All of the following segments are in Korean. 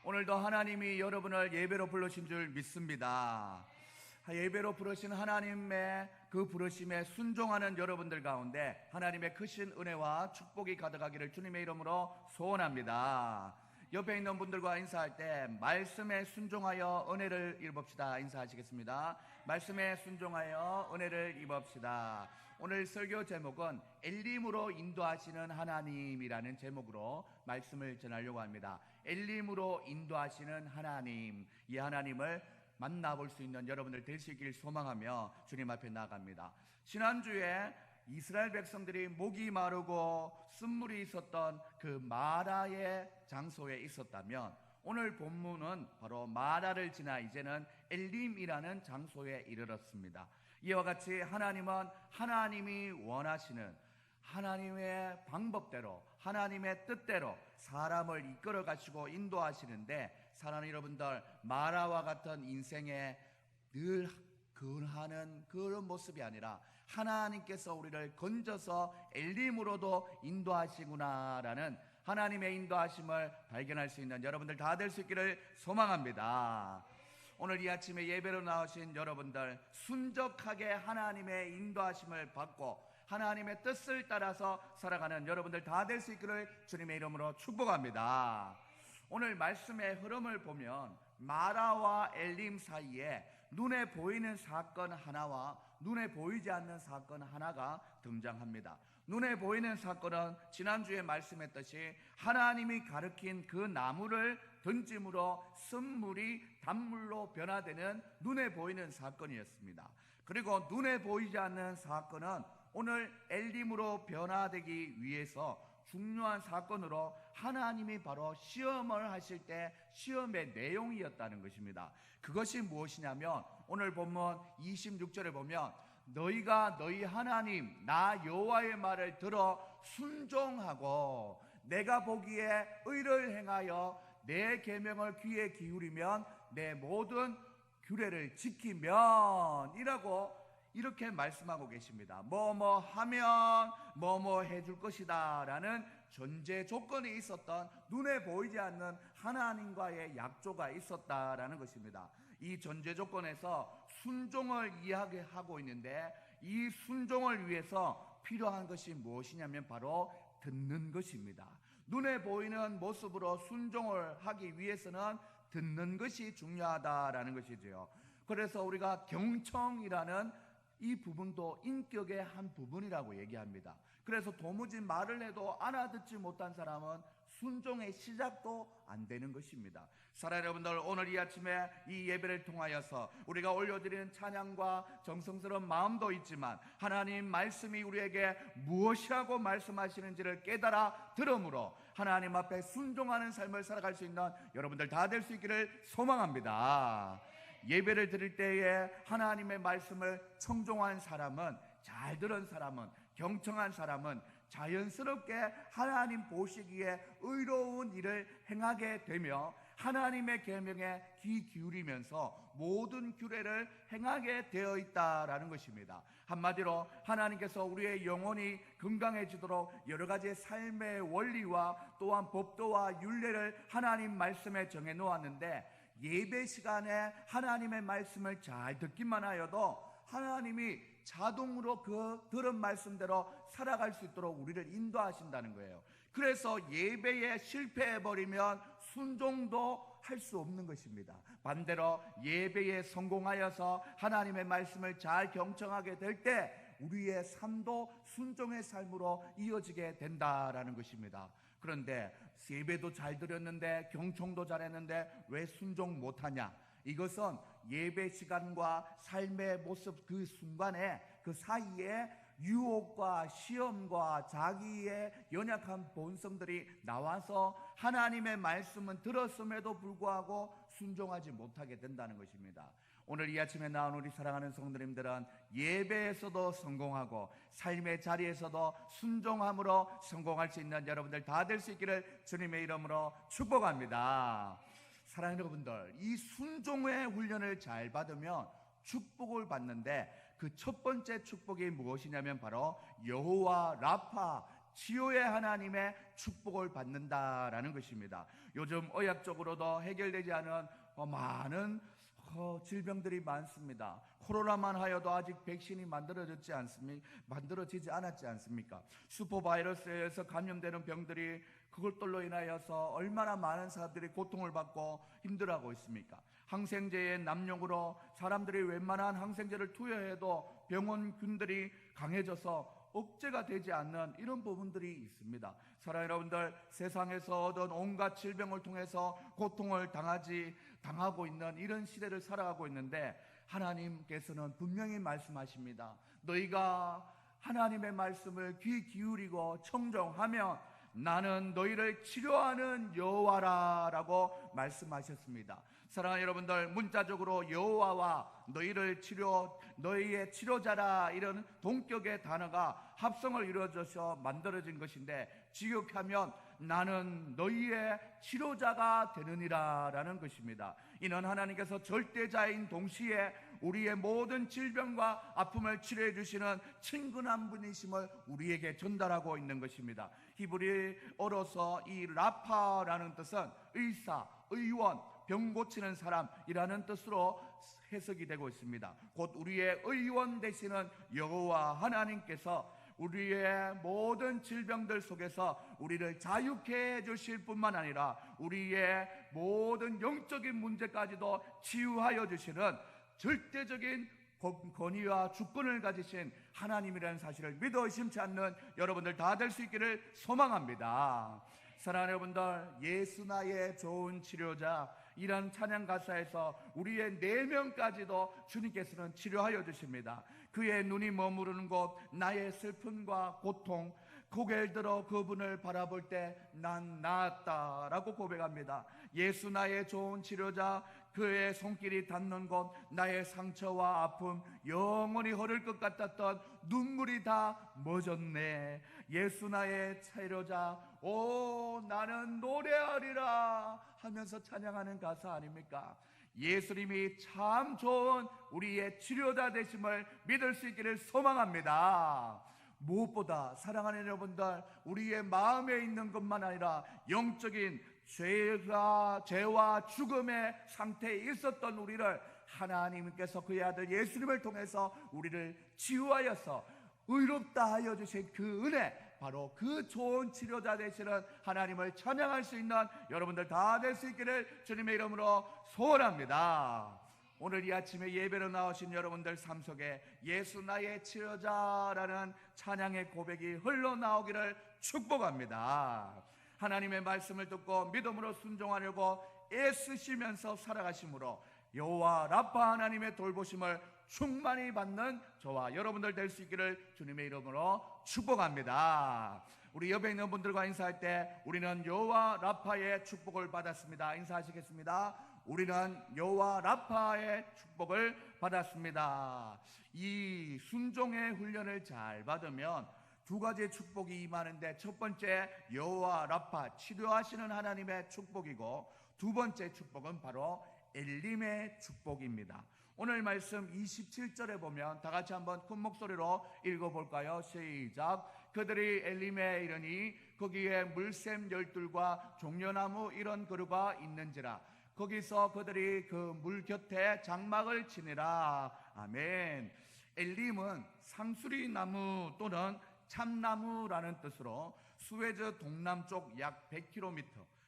오늘도 하나님이 여러분을 예배로 부르신 줄 믿습니다. 예배로 부르신 하나님의 그 부르심에 순종하는 여러분들 가운데 하나님의 크신 은혜와 축복이 가득하기를 주님의 이름으로 소원합니다. 옆에 있는 분들과 인사할 때 말씀에 순종하여 은혜를 입읍시다 인사하시겠습니다. 말씀에 순종하여 은혜를 입읍시다. 오늘 설교 제목은 엘림으로 인도하시는 하나님이라는 제목으로 말씀을 전하려고 합니다. 엘림으로 인도하시는 하나님, 이 하나님을 만나볼 수 있는 여러분들 되시길 소망하며 주님 앞에 나아갑니다. 지난주에 이스라엘 백성들이 목이 마르고 쓴물이 있었던 그 마라의 장소에 있었다면 오늘 본문은 바로 마라를 지나 이제는 엘림이라는 장소에 이르렀습니다. 이와 같이 하나님은 하나님이 원하시는 하나님의 방법대로 하나님의 뜻대로 사람을 이끌어 가시고 인도하시는데, 사랑하는 여러분들, 마라와 같은 인생에 늘 근하는 그런 모습이 아니라 하나님께서 우리를 건져서 엘림으로도 인도하시구나라는 하나님의 인도하심을 발견할 수 있는 여러분들 다 될 수 있기를 소망합니다. 오늘 이 아침에 예배로 나오신 여러분들, 순적하게 하나님의 인도하심을 받고 하나님의 뜻을 따라서 살아가는 여러분들 다 될 수 있기를 주님의 이름으로 축복합니다. 오늘 말씀의 흐름을 보면 마라와 엘림 사이에 눈에 보이는 사건 하나와 눈에 보이지 않는 사건 하나가 등장합니다. 눈에 보이는 사건은 지난주에 말씀했듯이 하나님이 가르친 그 나무를 던짐으로 쓴물이 단물로 변화되는 눈에 보이는 사건이었습니다. 그리고 눈에 보이지 않는 사건은 오늘 엘림으로 변화되기 위해서 중요한 사건으로 하나님이 바로 시험을 하실 때 시험의 내용이었다는 것입니다. 그것이 무엇이냐면 오늘 본문 26절에 보면 너희가 너희 하나님 나 여호와의 말을 들어 순종하고 내가 보기에 의를 행하여 내 계명을 귀에 기울이면 내 모든 규례를 지키면 이라고 이렇게 말씀하고 계십니다. 뭐뭐 하면 뭐뭐 해줄 것이다 라는 전제 조건이 있었던 눈에 보이지 않는 하나님과의 약조가 있었다라는 것입니다. 이 전제 조건에서 순종을 이야기하고 있는데, 이 순종을 위해서 필요한 것이 무엇이냐면 바로 듣는 것입니다. 눈에 보이는 모습으로 순종을 하기 위해서는 듣는 것이 중요하다라는 것이죠. 그래서 우리가 경청이라는 이 부분도 인격의 한 부분이라고 얘기합니다. 그래서 도무지 말을 해도 알아듣지 못한 사람은 순종의 시작도 안 되는 것입니다. 사랑하는 여러분들, 오늘 이 아침에 이 예배를 통하여서 우리가 올려드리는 찬양과 정성스러운 마음도 있지만 하나님 말씀이 우리에게 무엇이라고 말씀하시는지를 깨달아 들음으로 하나님 앞에 순종하는 삶을 살아갈 수 있는 여러분들 다 될 수 있기를 소망합니다. 예배를 드릴 때에 하나님의 말씀을 청종한 사람은, 잘 들은 사람은, 경청한 사람은 자연스럽게 하나님 보시기에 의로운 일을 행하게 되며 하나님의 계명에 귀 기울이면서 모든 규례를 행하게 되어 있다라는 것입니다. 한마디로 하나님께서 우리의 영혼이 건강해지도록 여러 가지 삶의 원리와 또한 법도와 율례를 하나님 말씀에 정해 놓았는데, 예배 시간에 하나님의 말씀을 잘 듣기만 하여도 하나님이 자동으로 그 들은 말씀대로 살아갈 수 있도록 우리를 인도하신다는 거예요. 그래서 예배에 실패해버리면 순종도 할 수 없는 것입니다. 반대로 예배에 성공하여서 하나님의 말씀을 잘 경청하게 될 때 우리의 삶도 순종의 삶으로 이어지게 된다라는 것입니다. 그런데 예배도 잘 드렸는데 경청도 잘했는데 왜 순종 못하냐? 이것은 예배 시간과 삶의 모습 그 순간에 그 사이에 유혹과 시험과 자기의 연약한 본성들이 나와서 하나님의 말씀은 들었음에도 불구하고 순종하지 못하게 된다는 것입니다. 오늘 이 아침에 나온 우리 사랑하는 성도님들은 예배에서도 성공하고 삶의 자리에서도 순종함으로 성공할 수 있는 여러분들 다 될 수 있기를 주님의 이름으로 축복합니다. 사랑하는 여러분들, 이 순종의 훈련을 잘 받으면 축복을 받는데 그 첫 번째 축복이 무엇이냐면 바로 여호와 라파 치유의 하나님의 축복을 받는다라는 것입니다. 요즘 의학적으로도 해결되지 않은 많은 질병들이 많습니다. 코로나만 하여도 아직 백신이 만들어지지 않았지 않습니까? 슈퍼바이러스에 의해서 감염되는 병들이 그것들로 인하여서 얼마나 많은 사람들이 고통을 받고 힘들어하고 있습니까? 항생제의 남용으로 사람들이 웬만한 항생제를 투여해도 병원균들이 강해져서 억제가 되지 않는 이런 부분들이 있습니다. 사랑하는 여러분들, 세상에서 얻은 온갖 질병을 통해서 고통을 당하고 있는 이런 시대를 살아가고 있는데, 하나님께서는 분명히 말씀하십니다. 너희가 하나님의 말씀을 귀 기울이고 청종하면 나는 너희를 치료하는 여호와라라고 말씀하셨습니다. 사랑하는 여러분들, 문자적으로 여호와와 너희의 치료자라 이런 동격의 단어가 합성을 이루어져서 만들어진 것인데, 직역하면 나는 너희의 치료자가 되느니라 라는 것입니다. 이는 하나님께서 절대자인 동시에 우리의 모든 질병과 아픔을 치료해 주시는 친근한 분이심을 우리에게 전달하고 있는 것입니다. 히브리어로서 이 라파라는 뜻은 의사, 의원, 병 고치는 사람이라는 뜻으로 해석이 되고 있습니다. 곧 우리의 의원 되시는 여호와 하나님께서 우리의 모든 질병들 속에서 우리를 자유케 해주실 뿐만 아니라 우리의 모든 영적인 문제까지도 치유하여 주시는 절대적인 권위와 주권을 가지신 하나님이라는 사실을 믿어 의심치 않는 여러분들 다 될 수 있기를 소망합니다. 사랑하는 여러분들, 예수 나의 좋은 치료자 이런 찬양 가사에서 우리의 내면까지도 주님께서는 치료하여 주십니다. 그의 눈이 머무르는 곳, 나의 슬픔과 고통, 고개를 들어 그분을 바라볼 때 난 나았다라고 고백합니다. 예수 나의 좋은 치료자, 그의 손길이 닿는 곳, 나의 상처와 아픔, 영원히 흐를 것 같았던 눈물이 다 멎었네. 예수 나의 치료자, 오 나는 노래하리라 하면서 찬양하는 가사 아닙니까? 예수님이 참 좋은 우리의 치료자 되심을 믿을 수 있기를 소망합니다. 무엇보다 사랑하는 여러분들, 우리의 마음에 있는 것만 아니라 영적인 죄와 죽음의 상태에 있었던 우리를 하나님께서 그의 아들 예수님을 통해서 우리를 치유하여서 의롭다 하여 주신 그 은혜, 바로 그 좋은 치료자 되시는 하나님을 찬양할 수 있는 여러분들 다 될 수 있기를 주님의 이름으로 소원합니다. 오늘 이 아침에 예배로 나오신 여러분들 삶 속에 예수 나의 치료자라는 찬양의 고백이 흘러나오기를 축복합니다. 하나님의 말씀을 듣고 믿음으로 순종하려고 애쓰시면서 살아가심으로 여호와 라파 하나님의 돌보심을 충만히 받는 저와 여러분들 될 수 있기를 주님의 이름으로 축복합니다. 우리 옆에 있는 분들과 인사할 때 우리는 여호와 라파의 축복을 받았습니다. 인사하시겠습니다. 우리는 여호와 라파의 축복을 받았습니다. 이 순종의 훈련을 잘 받으면 두 가지의 축복이 임하는데, 첫 번째 여호와 라파 치료하시는 하나님의 축복이고, 두 번째 축복은 바로 엘림의 축복입니다. 오늘 말씀 27절에 보면 다 같이 한번 큰 목소리로 읽어볼까요? 시작. 그들이 엘림에 이르니 거기에 물샘 열둘과 종려나무 이런 그루가 있는지라. 거기서 그들이 그 물 곁에 장막을 치니라. 아멘. 엘림은 상수리나무 또는 참나무라는 뜻으로 수에즈 동남쪽 약 100km,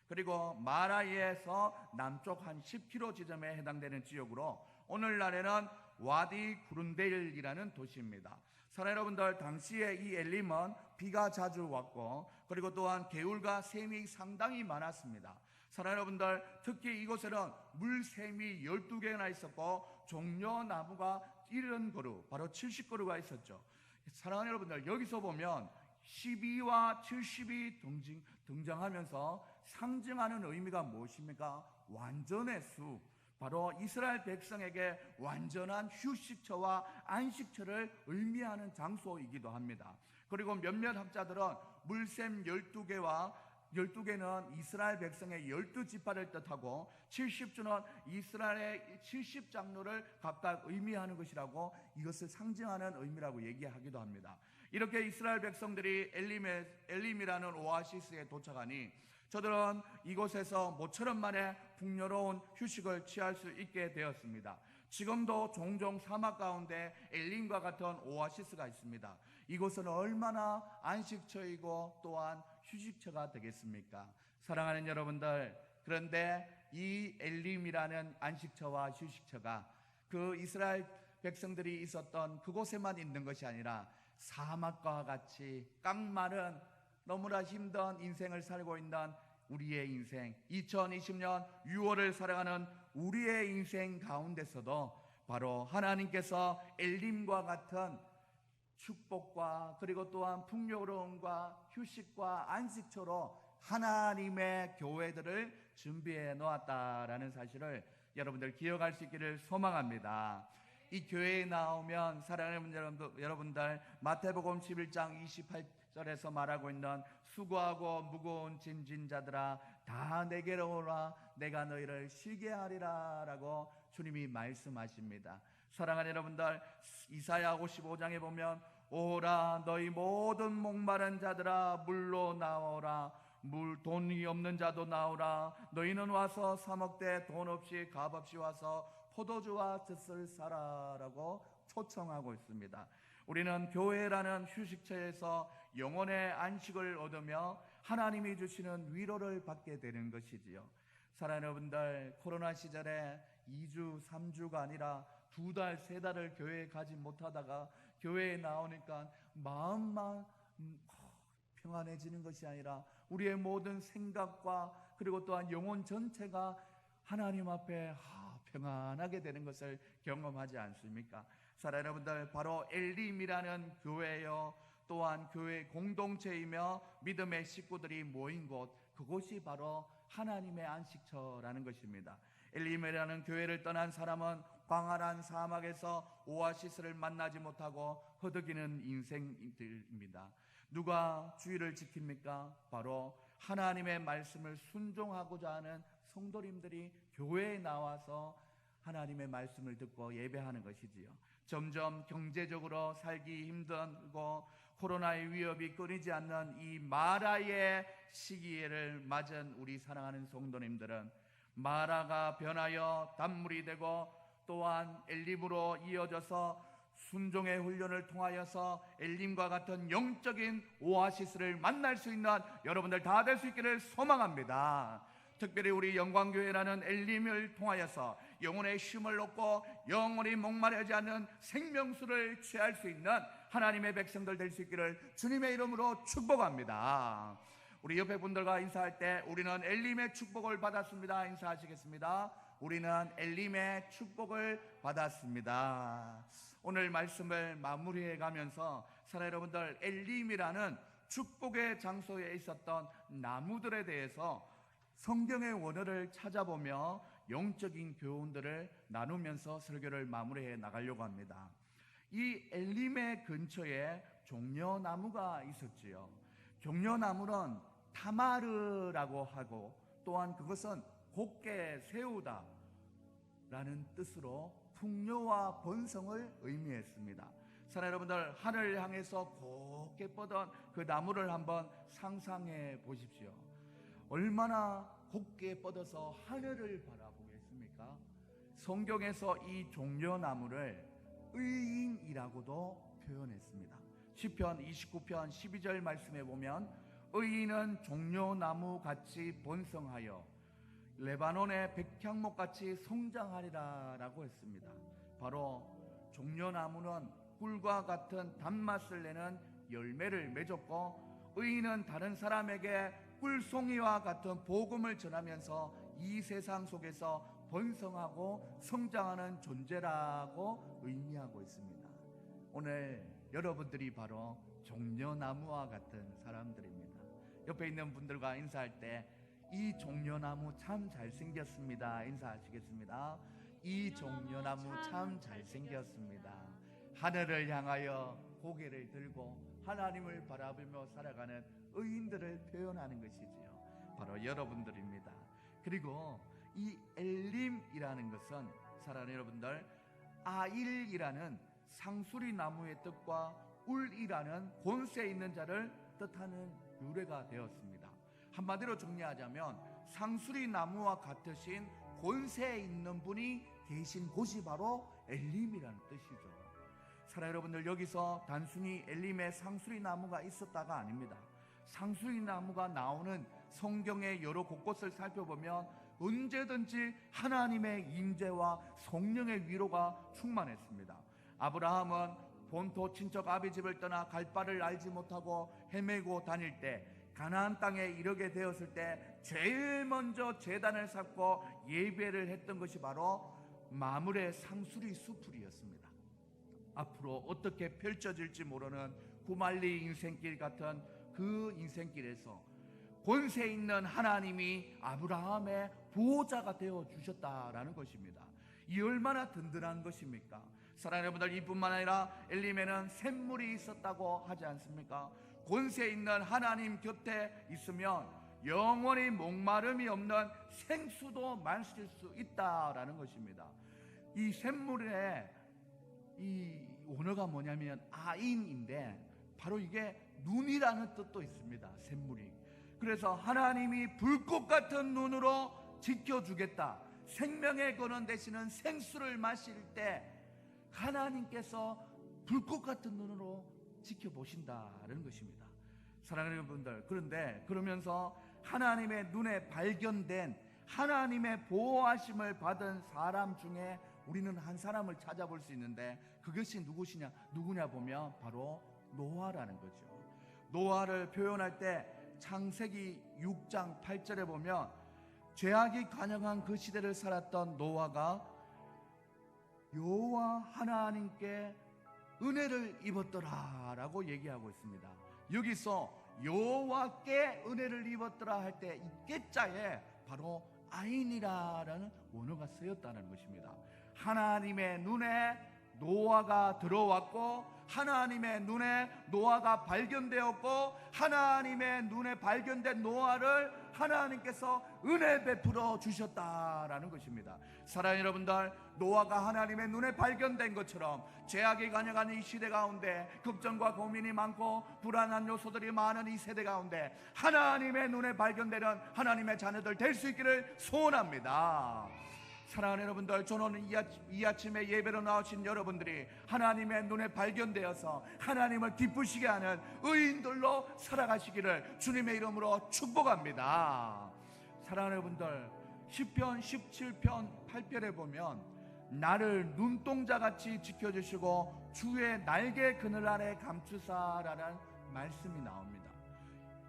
그리고 마라이에서 남쪽 한 10km 지점에 해당되는 지역으로 오늘날에는 와디 구룬데일이라는 도시입니다. 사랑하는 여러분들, 당시에 이 엘림은 비가 자주 왔고, 그리고 또한 개울과 샘이 상당히 많았습니다. 사랑하는 여러분들, 특히 이곳에는 물샘이 12개나 있었고 종려나무가 70그루, 바로 70그루가 있었죠. 사랑하는 여러분들, 여기서 보면 12와 70이 등장하면서 상징하는 의미가 무엇입니까? 완전의 수, 바로 이스라엘 백성에게 완전한 휴식처와 안식처를 의미하는 장소이기도 합니다. 그리고 몇몇 학자들은 물샘 12개는 이스라엘 백성의 12지파를 뜻하고 70주는 이스라엘의 70장로를 각각 의미하는 것이라고, 이것을 상징하는 의미라고 얘기하기도 합니다. 이렇게 이스라엘 백성들이 엘림이라는 오아시스에 도착하니 저들은 이곳에서 모처럼 만에 풍요로운 휴식을 취할 수 있게 되었습니다. 지금도 종종 사막 가운데 엘림과 같은 오아시스가 있습니다. 이곳은 얼마나 안식처이고 또한 휴식처가 되겠습니까? 사랑하는 여러분들, 그런데 이 엘림이라는 안식처와 휴식처가 그 이스라엘 백성들이 있었던 그곳에만 있는 것이 아니라 사막과 같이 깡마른 너무나 힘든 인생을 살고 있는 우리의 인생, 2020년 6월을 살아가는 우리의 인생 가운데서도 바로 하나님께서 엘림과 같은 축복과 그리고 또한 풍요로움과 휴식과 안식처로 하나님의 교회들을 준비해 놓았다라는 사실을 여러분들 기억할 수 있기를 소망합니다. 이 교회에 나오면 사랑하는 여러분들, 마태복음 11장 28절에서 말하고 있는 수고하고 무거운 짐진 자들아 다 내게로 오라 내가 너희를 쉬게 하리라 라고 주님이 말씀하십니다. 사랑하는 여러분들, 이사야 55장에 보면 오라 너희 모든 목마른 자들아 물로 나오라 돈이 없는 자도 나오라 너희는 와서 사 먹되 돈 없이 값 없이 와서 포도주와 젖을 사라라고 초청하고 있습니다. 우리는 교회라는 휴식처에서 영혼의 안식을 얻으며 하나님이 주시는 위로를 받게 되는 것이지요. 사랑하는 여러분들, 코로나 시절에 2주, 3주가 아니라 2달, 3달을 교회에 가지 못하다가 교회에 나오니까 마음만 평안해지는 것이 아니라 우리의 모든 생각과 그리고 또한 영혼 전체가 하나님 앞에 평안하게 되는 것을 경험하지 않습니까? 사랑하는 여러분들, 바로 엘림이라는 교회요 또한 교회 공동체이며 믿음의 식구들이 모인 곳, 그곳이 바로 하나님의 안식처라는 것입니다. 엘림이라는 교회를 떠난 사람은 광활한 사막에서 오아시스를 만나지 못하고 허덕이는 인생들입니다. 누가 주의를 지킵니까? 바로 하나님의 말씀을 순종하고자 하는 성도님들이 교회에 나와서 하나님의 말씀을 듣고 예배하는 것이지요. 점점 경제적으로 살기 힘들고 코로나의 위협이 끊이지 않는 이 마라의 시기를 맞은 우리 사랑하는 성도님들은 마라가 변하여 단물이 되고 또한 엘림으로 이어져서 순종의 훈련을 통하여서 엘림과 같은 영적인 오아시스를 만날 수 있는 여러분들 다 될 수 있기를 소망합니다. 특별히 우리 영광교회라는 엘림을 통하여서 영혼의 쉼을 얻고 영원히 목마르지 않는 생명수를 취할 수 있는 하나님의 백성들 될 수 있기를 주님의 이름으로 축복합니다. 우리 옆에 분들과 인사할 때 우리는 엘림의 축복을 받았습니다. 인사하시겠습니다. 우리는 엘림의 축복을 받았습니다. 오늘 말씀을 마무리해 가면서 사랑하는 여러분들, 엘림이라는 축복의 장소에 있었던 나무들에 대해서 성경의 원어를 찾아보며 영적인 교훈들을 나누면서 설교를 마무리해 나가려고 합니다. 이 엘림의 근처에 종려나무가 있었지요. 종려나무는 타마르라고 하고 또한 그것은 곱게 세우다 라는 뜻으로 풍요와 번성을 의미했습니다. 사랑하는 여러분들, 하늘을 향해서 곱게 뻗은 그 나무를 한번 상상해 보십시오. 얼마나 곱게 뻗어서 하늘을 바라보겠습니까? 성경에서 이 종려나무를 의인이라고도 표현했습니다. 시편 29편 12절 말씀에 보면 의인은 종려나무 같이 번성하여 레바논의 백향목같이 성장하리라 라고 했습니다. 바로 종려나무는 꿀과 같은 단맛을 내는 열매를 맺었고 의인은 다른 사람에게 꿀송이와 같은 복음을 전하면서 이 세상 속에서 번성하고 성장하는 존재라고 의미하고 있습니다. 오늘 여러분들이 바로 종려나무와 같은 사람들입니다. 옆에 있는 분들과 인사할 때 이 종려나무 참 잘생겼습니다. 인사하시겠습니다. 이 종려나무 참 잘생겼습니다. 하늘을 향하여 고개를 들고 하나님을 바라보며 살아가는 의인들을 표현하는 것이지요. 바로 여러분들입니다. 그리고 이 엘림이라는 것은 사랑하는 여러분들, 아일이라는 상수리 나무의 뜻과 울이라는 권세 있는 자를 뜻하는 유래가 되었습니다. 한마디로 정리하자면 상수리 나무와 같으신 권세 있는 분이 계신 곳이 바로 엘림이라는 뜻이죠. 사랑하는 여러분들, 여기서 단순히 엘림에 상수리 나무가 있었다가 아닙니다. 상수리 나무가 나오는 성경의 여러 곳곳을 살펴보면 언제든지 하나님의 임재와 성령의 위로가 충만했습니다. 아브라함은 본토 친척 아비 집을 떠나 갈 바를 알지 못하고 헤매고 다닐 때 가나안 땅에 이르게 되었을 때 제일 먼저 제단을 쌓고 예배를 했던 것이 바로 마물의 상수리 수풀이었습니다. 앞으로 어떻게 펼쳐질지 모르는 구말리 인생길 같은 그 인생길에서 권세 있는 하나님이 아브라함의 보호자가 되어 주셨다라는 것입니다. 이 얼마나 든든한 것입니까? 사랑하는 여러분들, 이뿐만 아니라 엘림에는 샘물이 있었다고 하지 않습니까? 권세 있는 하나님 곁에 있으면 영원히 목마름이 없는 생수도 마실 수 있다라는 것입니다. 이 샘물의 이 원어가 뭐냐면 아인인데 바로 이게 눈이라는 뜻도 있습니다. 샘물이. 그래서 하나님이 불꽃 같은 눈으로 지켜주겠다, 생명의 근원 되시는 생수를 마실 때 하나님께서 불꽃 같은 눈으로 지켜보신다는 것입니다. 사랑하는 여러분들, 그런데 그러면서 하나님의 눈에 발견된 하나님의 보호하심을 받은 사람 중에 우리는 한 사람을 찾아볼 수 있는데 그것이 누구냐 보면 바로 노아라는 거죠. 노아를 표현할 때 창세기 6장 8절에 보면 죄악이 관영한 그 시대를 살았던 노아가 여호와 하나님께 은혜를 입었더라 라고 얘기하고 있습니다. 여기서 여호와께 은혜를 입었더라 할 때 이 깨자에 바로 아인이라는 원어가 쓰였다는 것입니다. 하나님의 눈에 노아가 들어왔고 하나님의 눈에 노아가 발견되었고 하나님의 눈에 발견된 노아를 하나님께서 은혜 베풀어 주셨다라는 것입니다. 사랑하는 여러분들, 노아가 하나님의 눈에 발견된 것처럼 죄악이 관영한 이 시대 가운데 걱정과 고민이 많고 불안한 요소들이 많은 이 세대 가운데 하나님의 눈에 발견되는 하나님의 자녀들 될 수 있기를 소원합니다. 사랑하는 여러분들, 저는 이 아침에 예배로 나오신 여러분들이 하나님의 눈에 발견되어서 하나님을 기쁘시게 하는 의인들로 살아가시기를 주님의 이름으로 축복합니다. 사랑하는 여러분들, 시편 17편 8절에 보면 나를 눈동자같이 지켜주시고 주의 날개 그늘 아래 감추사라는 말씀이 나옵니다.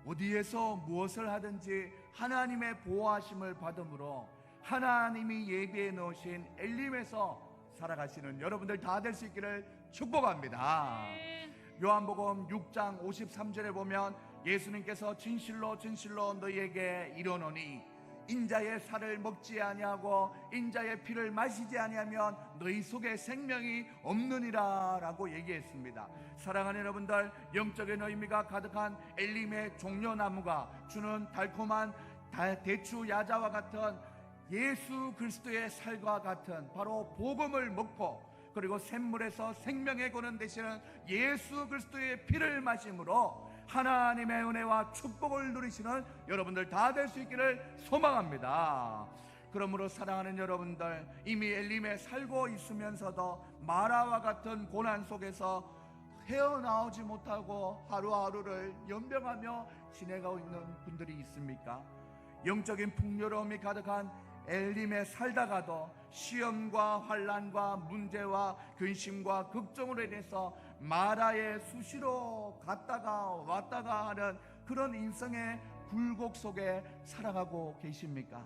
어디에서 무엇을 하든지 하나님의 보호하심을 받음으로 하나님이 예비해 놓으신 엘림에서 살아가시는 여러분들 다 될 수 있기를 축복합니다. 요한복음 6장 53절에 보면 예수님께서 진실로 진실로 너희에게 이르노니 인자의 살을 먹지 아니하고 인자의 피를 마시지 아니하면 너희 속에 생명이 없느니라 라고 얘기했습니다. 사랑하는 여러분들, 영적인 의미가 가득한 엘림의 종려나무가 주는 달콤한 대추 야자와 같은 예수 그리스도의 살과 같은 바로 복음을 먹고 그리고 샘물에서 생명의 근원 되시는 예수 그리스도의 피를 마심으로 하나님의 은혜와 축복을 누리시는 여러분들 다 될 수 있기를 소망합니다. 그러므로 사랑하는 여러분들, 이미 엘림에 살고 있으면서도 마라와 같은 고난 속에서 헤어나오지 못하고 하루하루를 연병하며 지내고 있는 분들이 있습니까? 영적인 풍요로움이 가득한 엘림에 살다가도 시험과 환난과 문제와 근심과 걱정으로 인해서 마라의 수시로 갔다가 왔다가 하는 그런 인생의 굴곡 속에 살아가고 계십니까?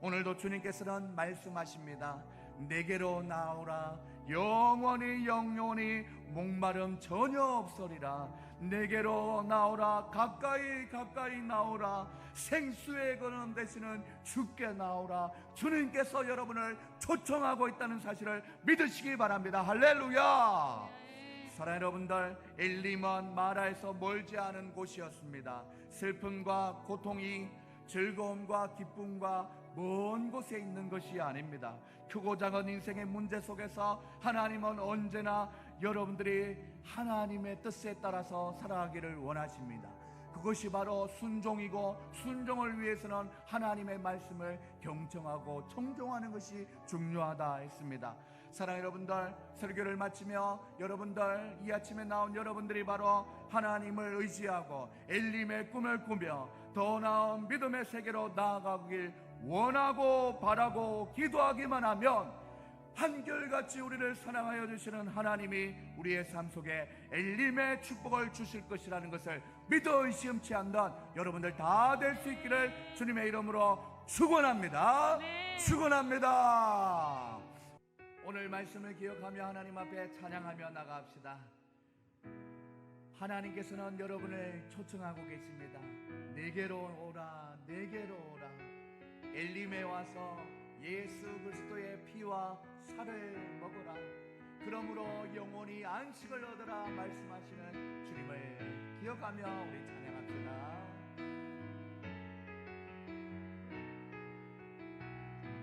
오늘도 주님께서는 말씀하십니다. 내게로 나오라, 영원히 목마름 전혀 없으리라. 내게로 나오라, 가까이 나오라, 생수의 근원 되시는 주께 나오라. 주님께서 여러분을 초청하고 있다는 사실을 믿으시기 바랍니다. 할렐루야. 사랑하는 여러분들, 엘림은 마라에서 멀지 않은 곳이었습니다. 슬픔과 고통이 즐거움과 기쁨과 먼 곳에 있는 것이 아닙니다. 크고 작은 인생의 문제 속에서 하나님은 언제나 여러분들이 하나님의 뜻에 따라서 살아가기를 원하십니다. 그것이 바로 순종이고, 순종을 위해서는 하나님의 말씀을 경청하고 청종하는 것이 중요하다 했습니다. 사랑하는 여러분들, 설교를 마치며 여러분들, 이 아침에 나온 여러분들이 바로 하나님을 의지하고 엘림의 꿈을 꾸며 더 나은 믿음의 세계로 나아가길 원하고 바라고 기도하기만 하면 한결같이 우리를 사랑하여 주시는 하나님이 우리의 삶 속에 엘림의 축복을 주실 것이라는 것을 믿어 의심치 않는 여러분들 다 될 수 있기를 주님의 이름으로 축원합니다. 축원합니다. 오늘 말씀을 기억하며 하나님 앞에 찬양하며 나갑시다. 하나님께서는 여러분을 초청하고 계십니다. 내게로 오라, 내게로 오라. 엘림에 와서 예수 그리스도의 피와 살을 먹어라. 그러므로 영원히 안식을 얻으라 말씀하시는 주님을 기억하며 우리 찬양합시다.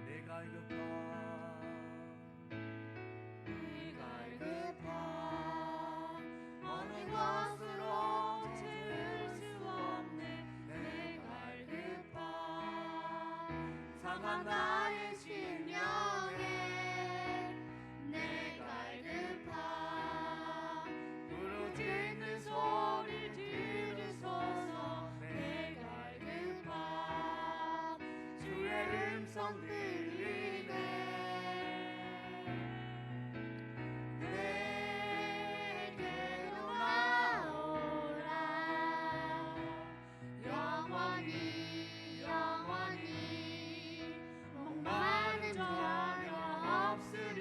내가 알겠다, 내가 알겠다. 어느 것으로 채울 수 없네. 내가 알겠다. 상한 나의 심령에 내가 알겠다. 부르짖는 소리 들으소서. 내가 알겠다. 주의 음성 들리네. 내게로 나오라. 영원히 영원히 목마른 전혀 없으리.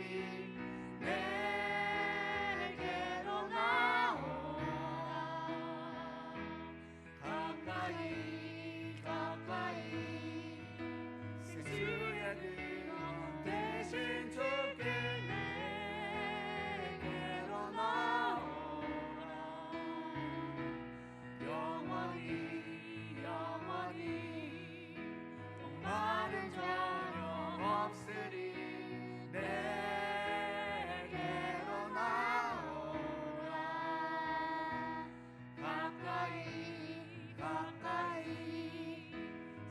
내게로 나오라. 가까이 가까이 주의 그런 대신 주께 내게로 나오라. 영원히 영원히 목마른 전혀 없으리. 내게로 나오라. 가까이 가까이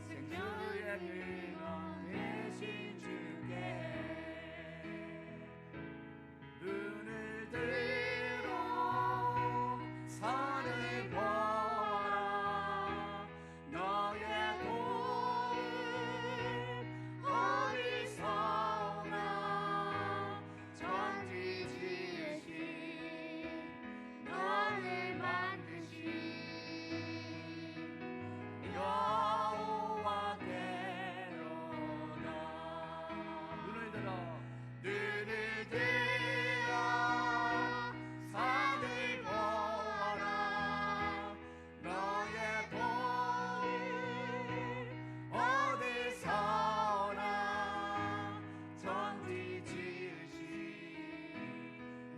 생주의 근원 대신 주께. 눈을 들어 산을 보라. 너의 도움 어디서나 천지 지으신 너를 만드신 여호와께로다. 눈을 들어 산을 보라. 너의 도움 어디서나 천지 지으신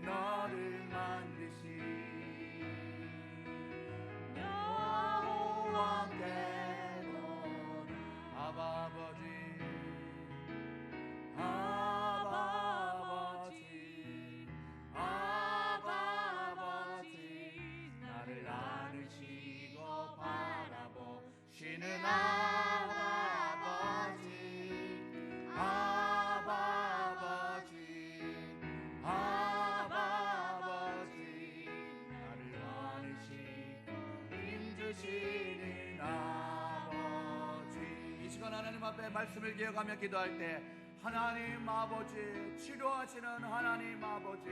너를 만드신 여호와께로다. 아바 아버지, 아바 아버지, 아바 아버지, 나를 안으시고 바라보시는 아바 아버지, 아바 아버지, 아바 아버지, 나를 안으시고 힘주시는 아버지. 이 시간 하나님 앞에 말씀을 기억하며 기도할 때 하나님 아버지, 치료하시는 하나님 아버지,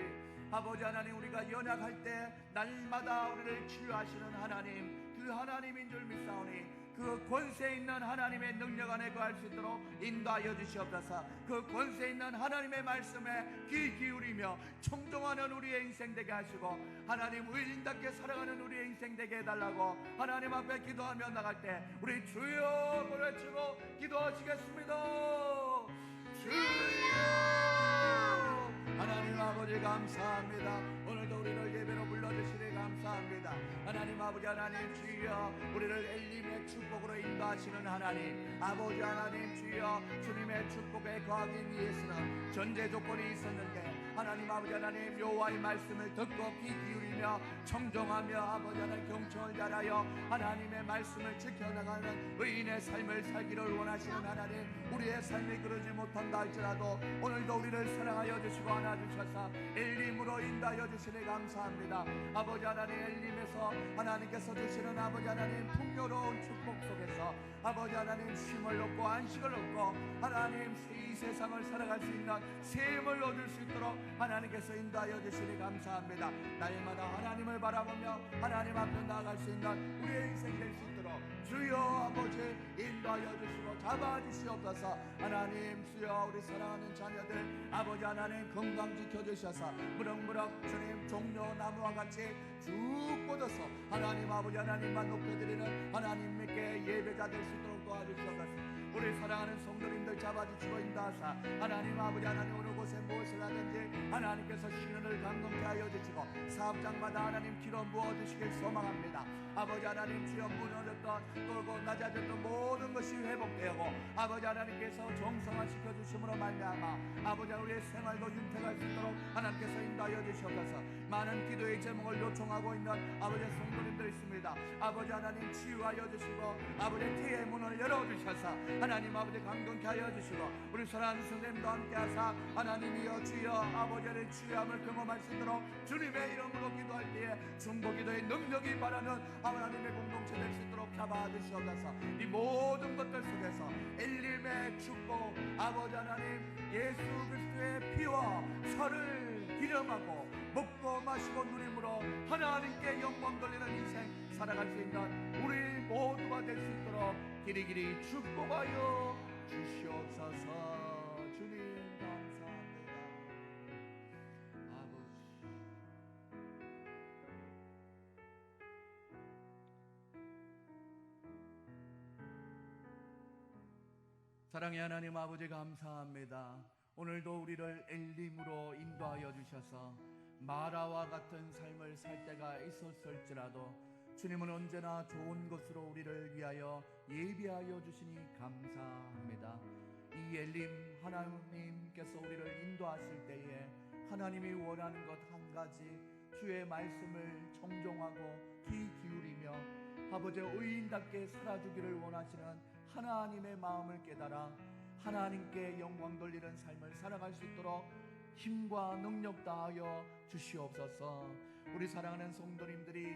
아버지 하나님, 우리가 연약할 때 날마다 우리를 치료하시는 하나님, 그 하나님인 줄 믿사오니 그 권세 있는 하나님의 능력 안에 거할 수 있도록 인도하여 주시옵소서. 그 권세 있는 하나님의 말씀에 귀 기울이며 청종하는 우리의 인생 되게 하시고, 하나님 의인답게 살아가는 우리의 인생 되게 해달라고 하나님 앞에 기도하며 나갈 때 우리 주여 외치고 기도하시겠습니다. 주여! 하나님 아버지 감사합니다. 오늘도 우리를 예배로 불러주시니 감사합니다. 하나님 아버지 하나님 주여 우리를 엘림의 축복으로 인도하시는 하나님 아버지 하나님 주여 주님의 축복에 거하기 위해서는 전제 조건이 있었는데 하나님 아버지 하나님 여호와의 말씀을 듣고 귀 기울이며 청종하며 아버지 하나님 경청을 잘하여 하나님의 말씀을 지켜나가는 의인의 삶을 살기를 원하시는 하나님 우리의 삶이 그러지 못한다 할지라도 오늘도 우리를 사랑하여 주시고 안아주셔서 엘림으로 인도하여 주시니 감사합니다. 아버지 하나님 엘림에서 하나님께서 주시는 아버지 하나님 풍요로운 축복 속에서 아버지 하나님 쉼을 얻고 안식을 얻고 하나님 이 세상을 살아갈 수 있는 셈을 얻을 수 있도록 하나님께서 인도하여 주시니 감사합니다. 날마다 하나님을 바라보며 하나님 앞에 나아갈 수 있는 우리의 인생 될 수 있도록 주여 아버지 인도하여 주시고 잡아주시옵소서. 하나님 주여 우리 사랑하는 자녀들 아버지 하나님 건강 지켜주셔서 무럭무럭 주님 종려나무와 같이 쭉 뻗어서 하나님 아버지 하나님만 높여드리는 하나님께 예배자 될 수 있도록 도와주시옵소서. 우리 사랑하는 성도님들 잡아주시고 인도하사 하나님 아버지 하나님 어느 곳에 무엇을 하든지 하나님께서 신원을 강건케 하여 주시고 사업장마다 하나님 기름 부어주시길 소망합니다. 아버지 하나님 주여 무너졌던 떨고 낮아졌던 모든 것이 회복되고 아버지 하나님께서 정성화시켜 주심으로 말미암아 아버지 우리의 생활도 윤택할 수 있도록 하나님께서 인도하여 주시옵소서. 많은 기도의 제목을 요청하고 있는 아버지 성도님들 있습니다. 아버지 하나님 치유하여 주시고 아버지 태의 문을 열어주셔서 하나님 아버지 강건케 하여 주시고 우리 사랑하는 성도님도 함께 하사 하나님이여 주여 아버지의 치유함을 경험할 수 있도록 주님의 이름으로 기도할 때에 중보기도의 능력이 바라는 하나님의 공동체 될 수 있도록 잡아주시옵소서. 이 모든 것들 속에서 엘림의 축복 아버지 하나님 예수 그리스도의 피와 살을 기념하고 먹고 마시고 누림으로 하나님께 영광 돌리는 인생 살아갈 수 있는 우리 모두가 될 수 있도록 길이길이 축복하여 주시옵소서. 주님 감사합니다. 아버지 사랑의 하나님 아버지 감사합니다. 오늘도 우리를 엘림으로 인도하여 주셔서 마라와 같은 삶을 살 때가 있었을지라도 주님은 언제나 좋은 것으로 우리를 위하여 예비하여 주시니 감사합니다. 이 엘림 하나님께서 우리를 인도하실 때에 하나님이 원하는 것 한 가지 주의 말씀을 청종하고 귀 기울이며 아버지의 의인답게 살아주기를 원하시는 하나님의 마음을 깨달아 하나님께 영광 돌리는 삶을 살아갈 수 있도록 힘과 능력 다하여 주시옵소서. 우리 사랑하는 성도님들이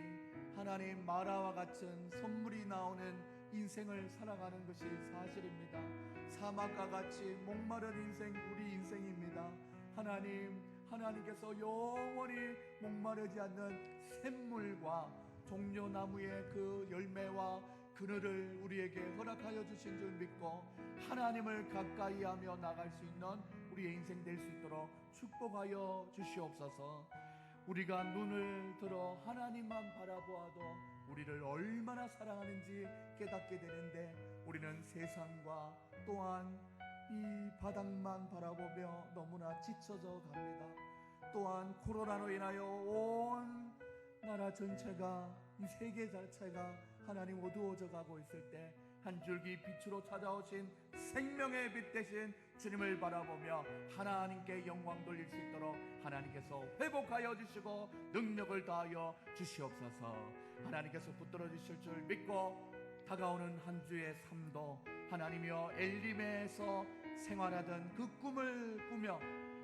하나님 마라와 같은 선물이 나오는 인생을 살아가는 것이 사실입니다. 사막과 같이 목마른 인생 우리 인생입니다. 하나님께서 영원히 목마르지 않는 샘물과 종려나무의 그 열매와 그늘을 우리에게 허락하여 주신 줄 믿고 하나님을 가까이하며 나갈 수 있는 우리의 인생 될 수 있도록 축복하여 주시옵소서. 우리가 눈을 들어 하나님만 바라보아도 우리를 얼마나 사랑하는지 깨닫게 되는데 우리는 세상과 또한 이 바닥만 바라보며 너무나 지쳐져 갑니다. 또한 코로나로 인하여 온 나라 전체가 이 세계 자체가 하나님 어두워져 가고 있을 때 한 줄기 빛으로 찾아오신 생명의 빛 대신 주님을 바라보며 하나님께 영광 돌릴 수 있도록 하나님께서 회복하여 주시고 능력을 다하여 주시옵소서. 하나님께서 붙들어 주실 줄 믿고 다가오는 한 주의 삶도 하나님이여 엘림에서 생활하던 그 꿈을 꾸며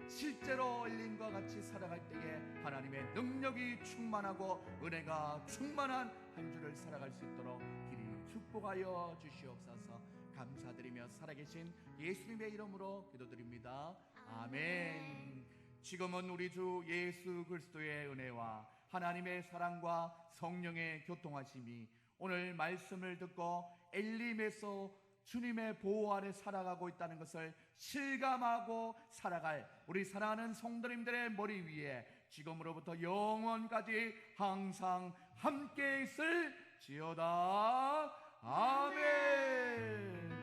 실제로 엘림과 같이 살아갈 때에 하나님의 능력이 충만하고 은혜가 충만한 한 주를 살아갈 수 있도록 길이 축복하여 주시옵소서. 감사드리며 살아계신 예수님의 이름으로 기도드립니다. 아멘. 지금은 우리 주 예수 그리스도의 은혜와 하나님의 사랑과 성령의 교통하심이 오늘 말씀을 듣고 엘림에서 주님의 보호 아래 살아가고 있다는 것을 실감하고 살아갈 우리 사랑하는 성도님들의 머리 위에 지금으로부터 영원까지 항상 함께 있을지어다. 아멘.